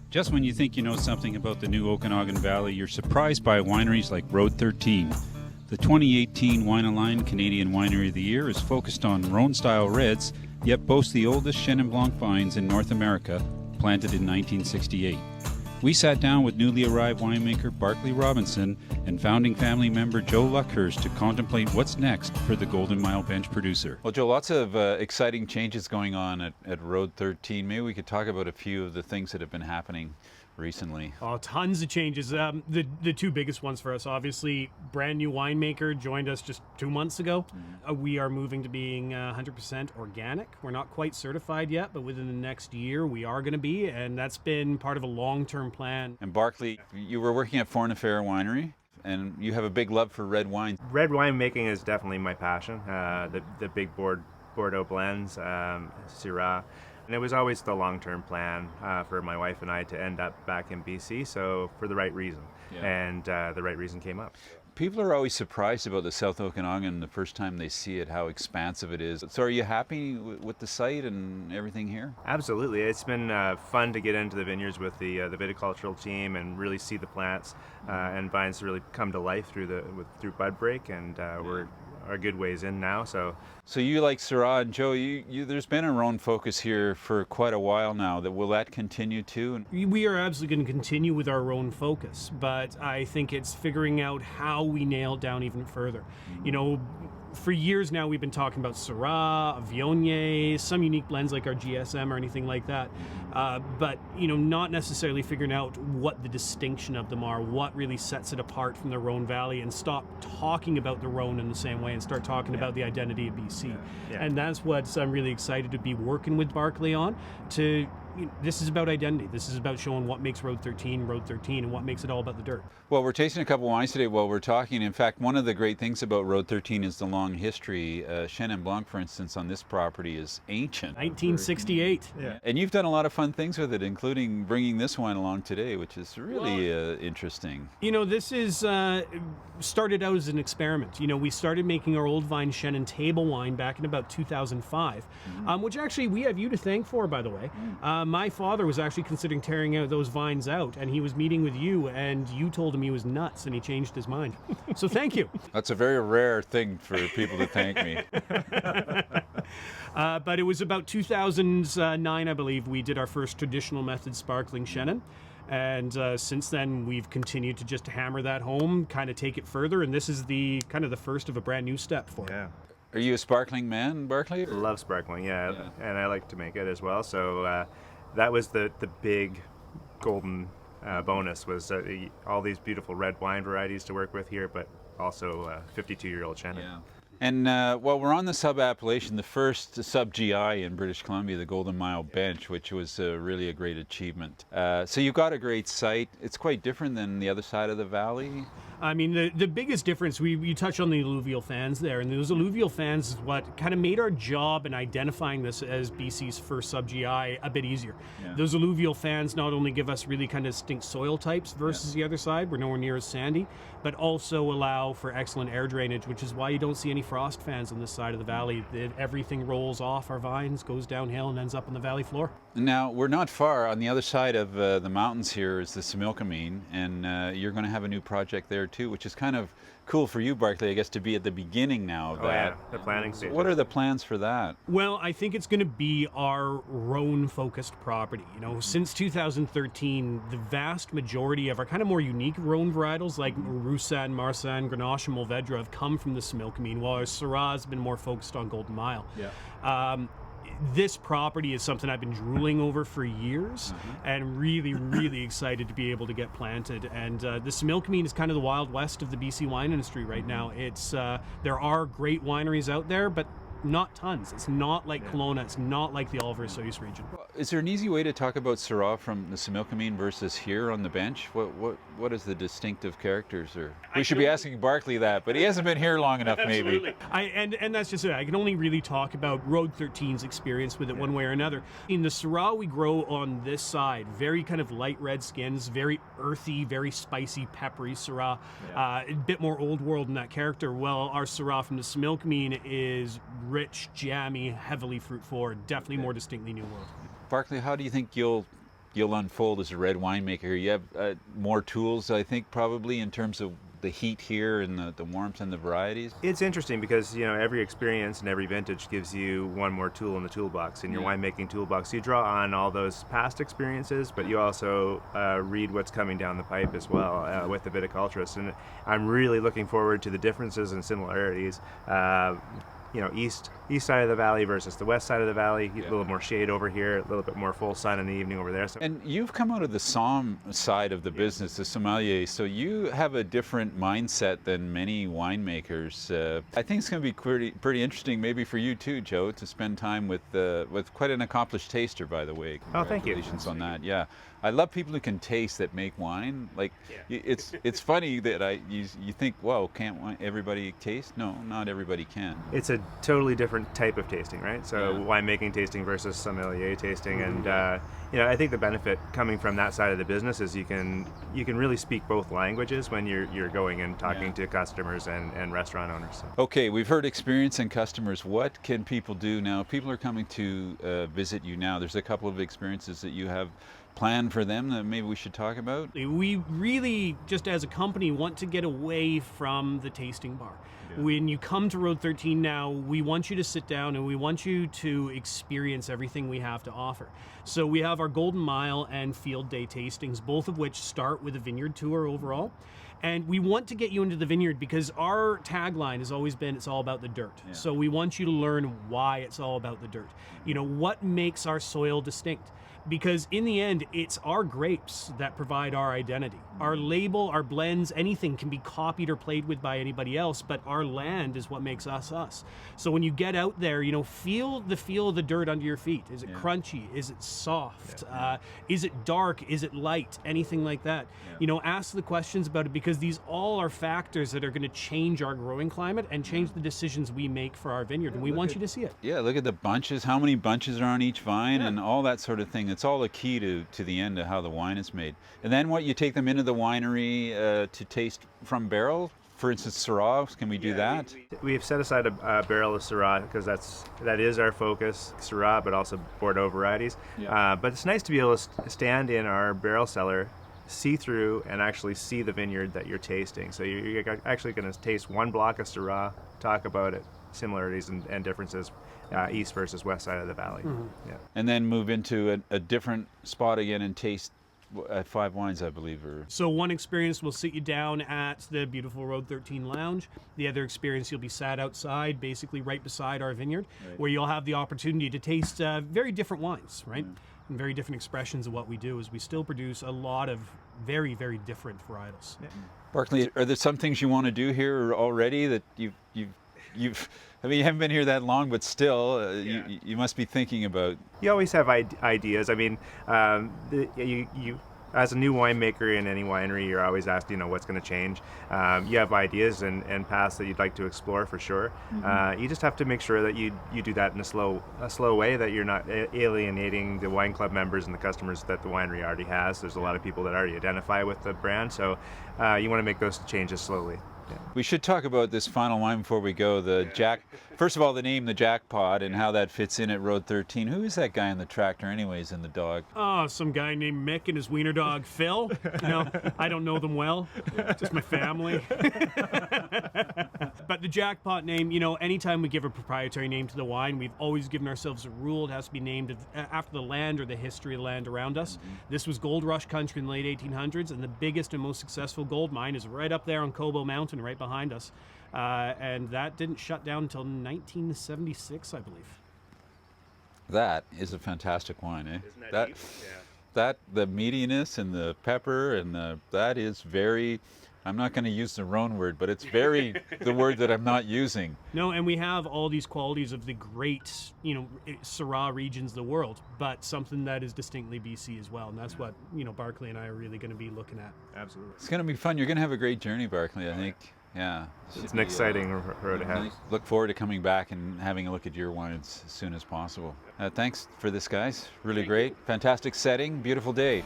Just when you think you know something about the new Okanagan Valley, you're surprised by wineries like Road 13. The 2018 Wine-A-Line Canadian Winery of the Year is focused on Rhone-style reds, yet boasts the oldest Chenin Blanc vines in North America, planted in 1968. We sat down with newly arrived winemaker Barclay Robinson and founding family member Joe Luckhurst to contemplate what's next for the Golden Mile Bench producer. Well, Joe, lots of exciting changes going on at Road 13. Maybe we could talk about a few of the things that have been happening recently. Oh, tons of changes. The two biggest ones for us, obviously, brand new winemaker joined us just 2 months ago. We are moving to being 100% organic. We're not quite certified yet, but within the next year we are going to be, and that's been part of a long-term plan. And Barclay, you were working at Foreign Affairs Winery, and you have a big love for red wine. Red wine making is definitely my passion. The big Bordeaux blends, syrah. And it was always the long-term plan for my wife and I to end up back in BC, so for the right reason. Yeah. And the right reason came up. People are always surprised about the South Okanagan the first time they see it, how expansive it is. So are you happy with the site and everything here? Absolutely. It's been fun to get into the vineyards with the viticultural team and really see the plants and vines really come to life through bud break, and we're a good ways in now. So you like Syrah, and Joe, there's been a Rhone focus here for quite a while now. Will that continue too? We are absolutely going to continue with our Rhone focus, but I think it's figuring out how we nail down even further. You know, for years now we've been talking about Syrah, Viognier, some unique blends like our GSM or anything like that, but you know, not necessarily figuring out what the distinction of them are, what really sets it apart from the Rhone Valley, and stop talking about the Rhone in the same way and start talking about the identity of BC. Yeah. And that's what I'm really excited to be working with Barclay on. This is about identity. This is about showing what makes Road 13 and what makes it all about the dirt. Well, we're tasting a couple wines today while we're talking. In fact, one of the great things about Road 13 is the long history. Chenin Blanc, for instance, on this property is ancient. 1968. Yeah. And you've done a lot of fun things with it, including bringing this wine along today, which is really interesting. You know, this is started out as an experiment. You know, we started making our old vine Chenin table wine back in about 2005, which actually we have you to thank for, by the way. My father was actually considering tearing out those vines out, and he was meeting with you, and you told him he was nuts, and he changed his mind. So thank you. That's a very rare thing for people to thank me. But it was about 2009, I believe, we did our first traditional method sparkling Chenin. And since then, we've continued to just hammer that home, kind of take it further, and this is the first of a brand new step for it. Yeah. Are you a sparkling man, Barclay? Love sparkling, yeah, and I like to make it as well. So that was the big golden bonus, was all these beautiful red wine varieties to work with here, but also 52-year-old Chenin. Yeah. And well, we're on the sub-appellation, the first sub-GI in British Columbia, the Golden Mile Bench, which was really a great achievement. So you've got a great site. It's quite different than the other side of the valley. I mean, the biggest difference, you touch on the alluvial fans there, and those alluvial fans is what kind of made our job in identifying this as BC's first sub-GI a bit easier. Yeah. Those alluvial fans not only give us really kind of distinct soil types versus the other side, we're nowhere near as sandy, but also allow for excellent air drainage, which is why you don't see any frost fans on this side of the valley. Everything rolls off our vines, goes downhill, and ends up on the valley floor. Now, we're not far. On the other side of the mountains here is the Similkameen, and you're going to have a new project there too, which is kind of cool for you, Barclay, I guess, to be at the beginning now of that. Yeah, the planning stage. What are the plans for that? Well, I think it's going to be our Rhone-focused property. You know, since 2013, the vast majority of our kind of more unique Rhone varietals like Roussanne, Marsanne, Grenache, and Mourvedre have come from the Similkameen, while our Syrah has been more focused on Golden Mile. Yeah. This property is something I've been drooling over for years, and really, really excited to be able to get planted. And the Similkameen is kind of the Wild West of the BC wine industry right now. It's there are great wineries out there, but not tons. It's not like Kelowna. It's not like the Oliver Osoyoos region. Is there an easy way to talk about Syrah from the Similkameen versus here on the bench? What is the distinctive characters? Or we should be asking Barclay that, but he hasn't been here long enough. Absolutely. Maybe. And that's just it. I can only really talk about Road 13's experience with it one way or another. In the Syrah we grow on this side, very kind of light red skins, very earthy, very spicy, peppery Syrah, a bit more old world in that character. Well, our Syrah from the Similkameen is rich, jammy, heavily fruit forward, definitely more distinctly New World. Barclay, how do you think you'll you'll unfold as a red winemaker. You have more tools, I think, probably in terms of the heat here and the warmth and the varieties. It's interesting because, you know, every experience and every vintage gives you one more tool in the toolbox, in your winemaking toolbox. You draw on all those past experiences, but you also read what's coming down the pipe as well with the viticulturist. And I'm really looking forward to the differences and similarities. You know, east side of the valley versus the west side of the valley. A little more shade over here, a little bit more full sun in the evening over there. So. And you've come out of the somm side of the business, the sommelier, so you have a different mindset than many winemakers. I think it's going to be pretty interesting, maybe for you too, Joe, to spend time with quite an accomplished taster, by the way. Oh, thank you. Congratulations on that. Yeah, I love people who can taste that make wine. Like, it's funny that you think, whoa, can't everybody taste? No, not everybody can. It's a totally different type of tasting, right? So winemaking tasting versus sommelier tasting, and you know, I think the benefit coming from that side of the business is you can really speak both languages when you're going and talking to customers and restaurant owners. So. Okay, we've heard experience and customers. What can people do now? People are coming to visit you now. There's a couple of experiences that you have planned for them that maybe we should talk about. We really, just as a company, want to get away from the tasting bar. When you come to Road 13 now, we want you to sit down and we want you to experience everything we have to offer. So we have our Golden Mile and Field Day tastings, both of which start with a vineyard tour overall. And we want to get you into the vineyard because our tagline has always been, it's all about the dirt. Yeah. So we want you to learn why it's all about the dirt. You know, what makes our soil distinct? Because in the end, it's our grapes that provide our identity. Our label, our blends, anything can be copied or played with by anybody else, but our land is what makes us us. So when you get out there, you know, feel of the dirt under your feet. Is it crunchy? Is it soft? Is it dark? Is it light? Anything like that. You know, ask the questions about it because these all are factors that are going to change our growing climate and change the decisions we make for our vineyard. And we want you to see it. Yeah, look at the bunches, how many bunches are on each vine and all that sort of thing. It's all the key to the end of how the wine is made. And then what, you take them into the winery to taste from barrel? For instance, Syrah, can we do that? We've set aside a barrel of Syrah because that is our focus, Syrah, but also Bordeaux varieties. But it's nice to be able to stand in our barrel cellar, see through, and actually see the vineyard that you're tasting. So you're actually going to taste one block of Syrah, talk about it, similarities and differences. East versus west side of the valley. And then move into a different spot again and taste 5 wines, I believe. So one experience will sit you down at the beautiful Road 13 lounge. The other experience, you'll be sat outside, basically right beside our vineyard, where you'll have the opportunity to taste very different wines, right? And very different expressions of what we do is we still produce a lot of very, very different varietals. Barclay, are there some things you want to do here already that you've I mean, you haven't been here that long, but still, you must be thinking about. You always have ideas. I mean, you as a new winemaker in any winery, you're always asked, you know, what's going to change. You have ideas and paths that you'd like to explore for sure. You just have to make sure that you do that in a slow way, that you're not alienating the wine club members and the customers that the winery already has. There's a lot of people that already identify with the brand, so you want to make those changes slowly. We should talk about this final wine before we go. First of all, the name, the Jackpot, and how that fits in at Road 13. Who is that guy in the tractor anyways, and the dog? Oh, some guy named Mick and his wiener dog, Phil. You know, I don't know them well. Just my family. But the Jackpot name, you know, anytime we give a proprietary name to the wine, we've always given ourselves a rule. It has to be named after the land or the history of the land around us. This was gold rush country in the late 1800s, and the biggest and most successful gold mine is right up there on Cobo Mountain, right behind us. And that didn't shut down until 1976, I believe. That is a fantastic wine, eh? Isn't that deep? That the meatiness and the pepper and that is very. I'm not going to use the Rhone word, but it's very the word that I'm not using. No, and we have all these qualities of the great, you know, Syrah regions of the world, but something that is distinctly BC as well, and that's what, you know, Barclay and I are really going to be looking at. Absolutely. It's going to be fun. You're going to have a great journey, Barclay, I think. Yeah. It's an exciting road ahead. Look forward to coming back and having a look at your wines as soon as possible. Thanks for this, guys. Really great. Fantastic setting. Beautiful day.